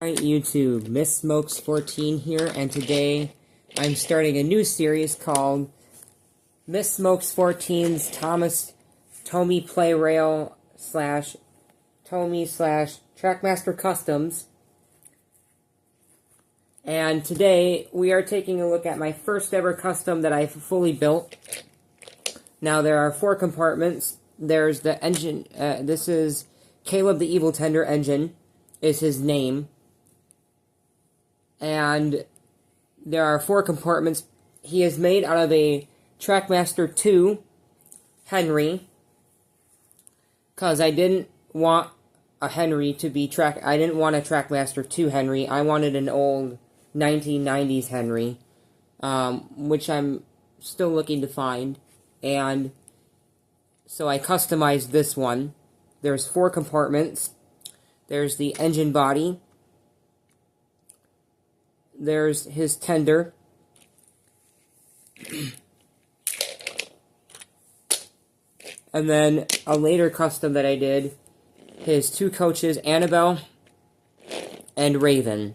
Alright YouTube, Miss Smokes 14 here, and today I'm starting a new series called Miss Smokes 14's Tomy Play Rail slash Tomy slash Trackmaster Customs. And today we are taking a look at my first ever custom that I've fully built. Now there are 4 compartments. There's the engine, this is Caleb the Evil Tender engine, is his name. And there are 4 compartments. He is made out of a Trackmaster 2 Henry, because I didn't want a Henry to be I didn't want a Trackmaster 2 Henry. I wanted an old 1990s Henry, which I'm still looking to find. And so I customized this one. There's 4 compartments. There's the engine body. There's his tender. And then a later custom that I did, his 2 coaches, Annabelle and Raven.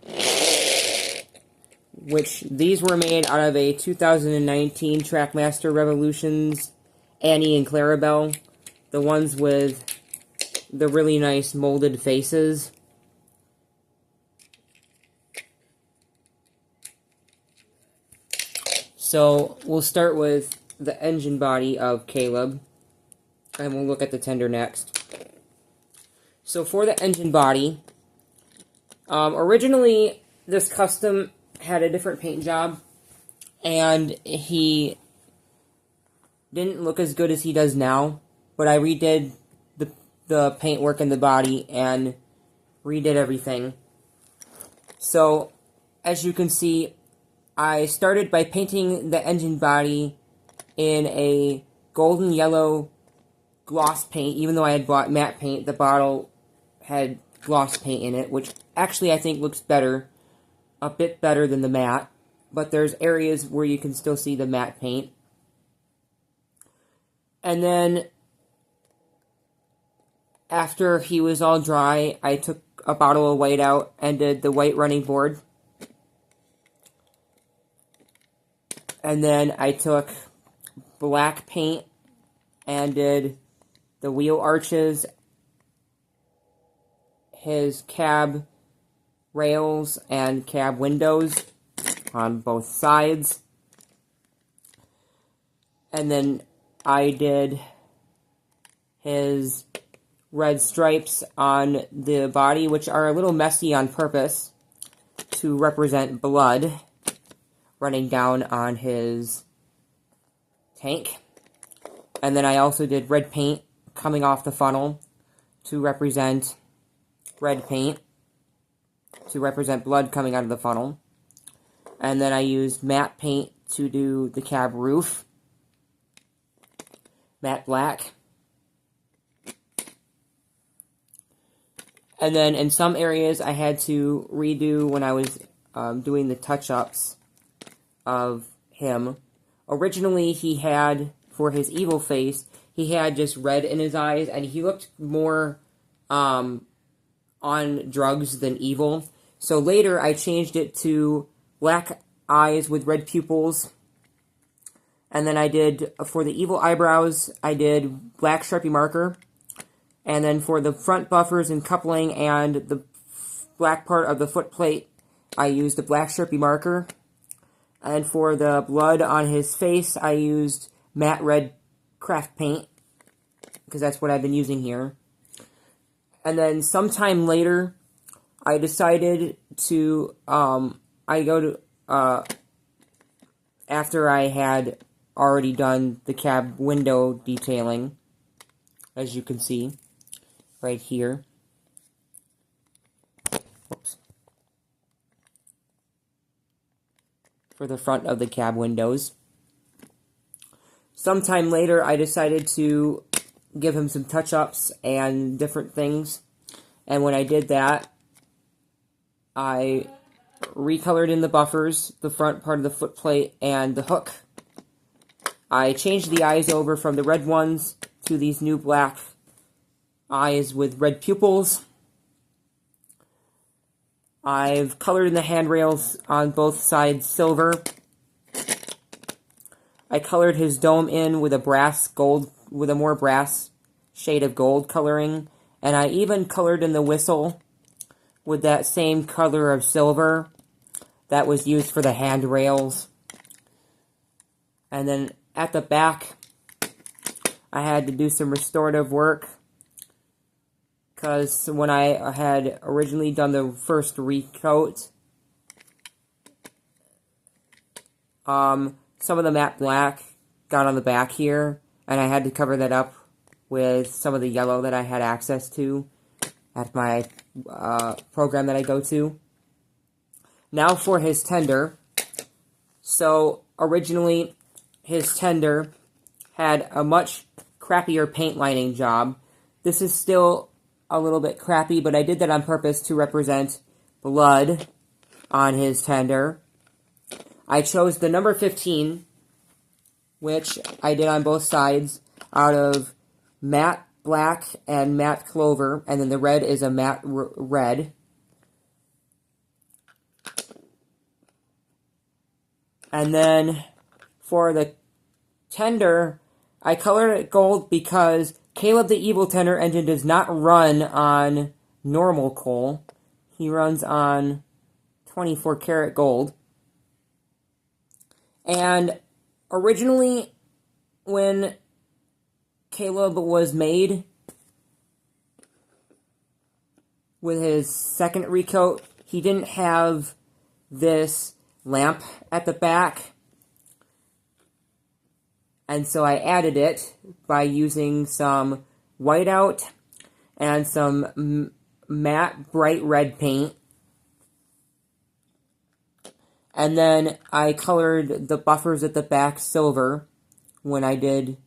Which, these were made out of a 2019 Trackmaster Revolutions Annie and Clarabelle. The ones with the really nice molded faces. So, we'll start with the engine body of Caleb, and we'll look at the tender next. So, for the engine body, originally, this custom had a different paint job, and he didn't look as good as he does now, but I redid the paint work in the body, and redid everything. So, as you can see, I started by painting the engine body in a golden yellow gloss paint. Even though I had bought matte paint, the bottle had gloss paint in it, which actually I think looks better, a bit better than the matte. But there's areas where you can still see the matte paint. And then, after he was all dry, I took a bottle of white out and did the white running board. And then I took black paint and did the wheel arches, his cab rails and cab windows on both sides. And then I did his red stripes on the body, which are a little messy on purpose to represent blood running down on his tank. And then I also did red paint coming off the funnel to represent red paint, to represent blood coming out of the funnel. And then I used matte paint to do the cab roof, matte black. And then in some areas I had to redo when I was doing the touch-ups of him. Originally he had, for his evil face, he had just red in his eyes, and he looked more on drugs than evil. So later I changed it to black eyes with red pupils. And then I did, for the evil eyebrows, I did black Sharpie marker. And then for the front buffers and coupling and the black part of the foot plate, I used the black Sharpie marker. And for the blood on his face, I used matte red craft paint, because that's what I've been using here. And then sometime later, I decided to, after I had already done the cab window detailing, as you can see, right here. Whoops. For the front of the cab windows. Sometime later, I decided to give him some touch-ups and different things. And when I did that, I recolored in the buffers, the front part of the foot plate, and the hook. I changed the eyes over from the red ones to these new black eyes with red pupils. I've colored in the handrails on both sides silver. I colored his dome in with a more brass shade of gold coloring, and I even colored in the whistle with that same color of silver that was used for the handrails. And then at the back, I had to do some restorative work, because when I had originally done the first recoat, some of the matte black got on the back here, and I had to cover that up with some of the yellow that I had access to at my program that I go to. Now for his tender. So originally, his tender had a much crappier paint lining job. This is still a little bit crappy, but I did that on purpose to represent blood on his tender. I chose the number 15, which I did on both sides, out of matte black and matte clover, and then the red is a matte red. And then for the tender, I colored it gold because Caleb the Evil Tender engine does not run on normal coal. He runs on 24 karat gold. And originally, when Caleb was made with his second recoat, he didn't have this lamp at the back. And so I added it by using some whiteout and some matte bright red paint. And then I colored the buffers at the back silver when I did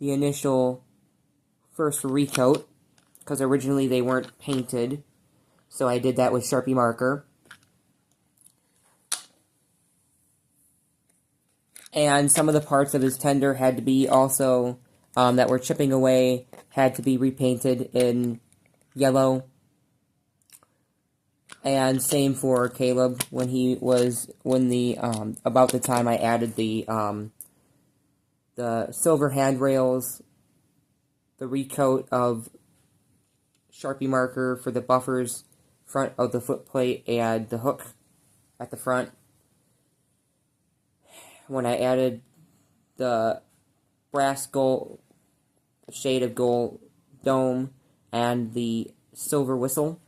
the initial first recoat, because originally they weren't painted. So I did that with Sharpie marker. And some of the parts of his tender had to be also, that were chipping away, had to be repainted in yellow. And same for Caleb, about the time I added the silver handrails, the recoat of Sharpie marker for the buffers, front of the footplate, and the hook at the front. When I added the brass gold, shade of gold dome, and the silver whistle.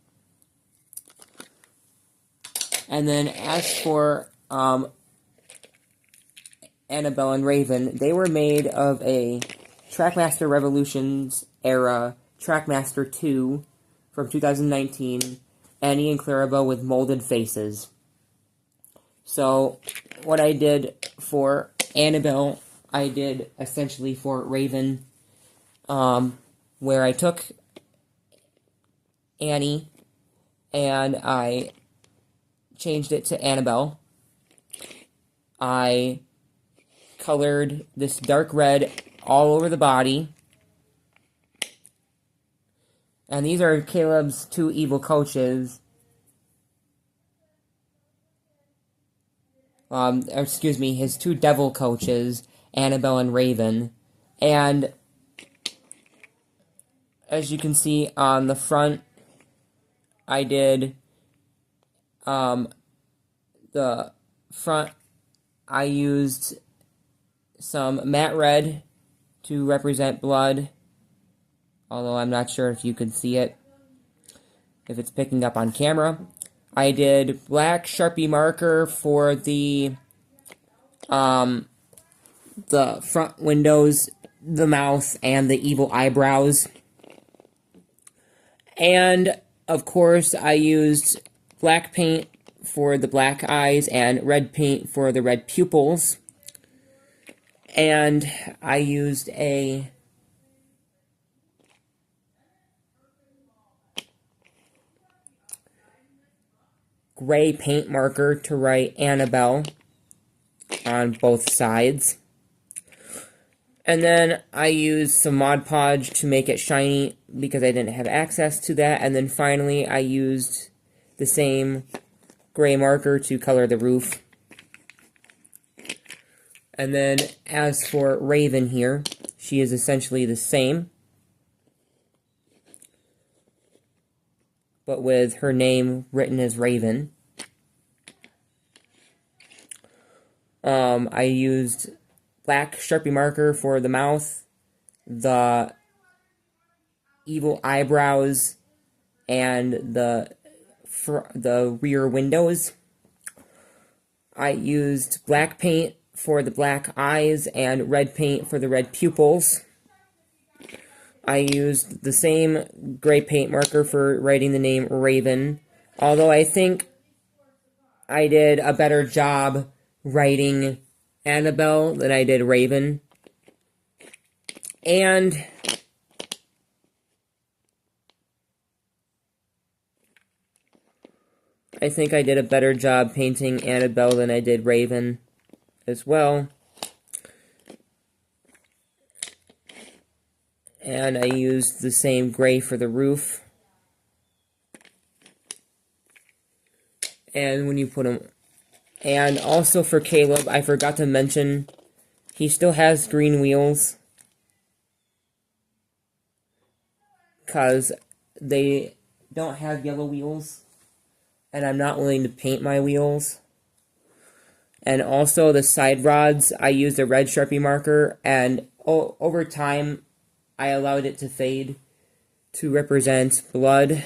And then as for Annabelle and Raven, they were made of a Trackmaster Revolutions era Trackmaster 2 from 2019, Annie and Clarabelle with molded faces. So what I did for Annabelle, I did essentially for Raven, where I took Annie and I changed it to Annabelle. I colored this dark red all over the body. And these are Caleb's two evil coaches. His two devil coaches, Annabelle and Raven. And as you can see on the front, I did the front, I used some matte red to represent blood, although I'm not sure if you can see it, if it's picking up on camera. I did black Sharpie marker for the front windows, the mouth, and the evil eyebrows. And, of course, I used black paint for the black eyes and red paint for the red pupils. And I used a gray paint marker to write Annabelle on both sides. And then I used some Mod Podge to make it shiny because I didn't have access to that. And then finally I used the same gray marker to color the roof. And then as for Raven here, she is essentially the same, but with her name written as Raven. I used black Sharpie marker for the mouth, the evil eyebrows, and the rear windows. I used black paint for the black eyes and red paint for the red pupils. I used the same gray paint marker for writing the name Raven, although I think I did a better job writing Annabelle than I did Raven. And I think I did a better job painting Annabelle than I did Raven as well. And I used the same gray for the roof. And when you put them... And also for Caleb, I forgot to mention, he still has green wheels, because they don't have yellow wheels, and I'm not willing to paint my wheels. And also the side rods, I used a red Sharpie marker, and over time, I allowed it to fade to represent blood.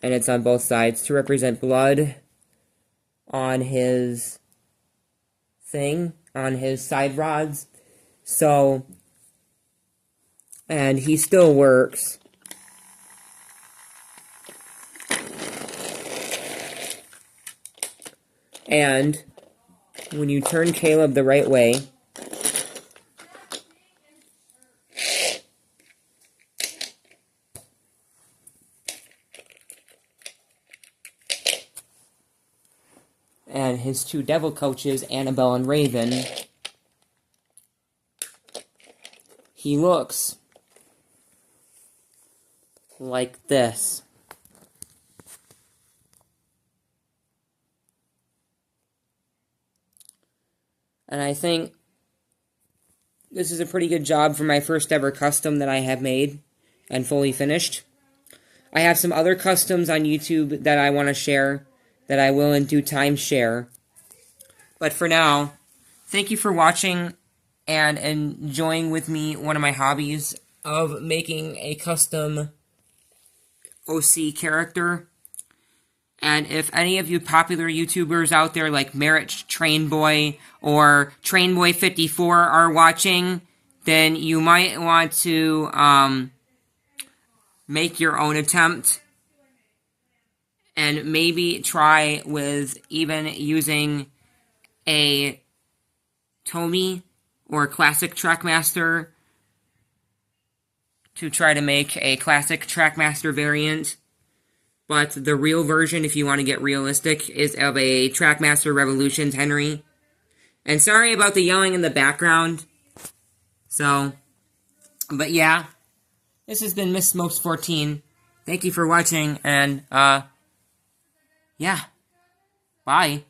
And it's on both sides to represent blood on his thing, on his side rods. So, and he still works. And when you turn Caleb the right way, and his two devil coaches, Annabelle and Raven, he looks like this. And I think this is a pretty good job for my first ever custom that I have made and fully finished. I have some other customs on YouTube that I want to share, that I will in due time share. But for now, thank you for watching and enjoying with me one of my hobbies of making a custom OC character. And if any of you popular YouTubers out there like Merit Trainboy or Trainboy54 are watching, then you might want to make your own attempt. And maybe try with even using a Tomy or classic trackmaster to try to make a classic trackmaster variant. But the real version, if you want to get realistic, is of a Trackmaster Revolutions Henry. And sorry about the yelling in the background. So, but yeah, this has been Miss Smokes 14. Thank you for watching, and yeah, bye.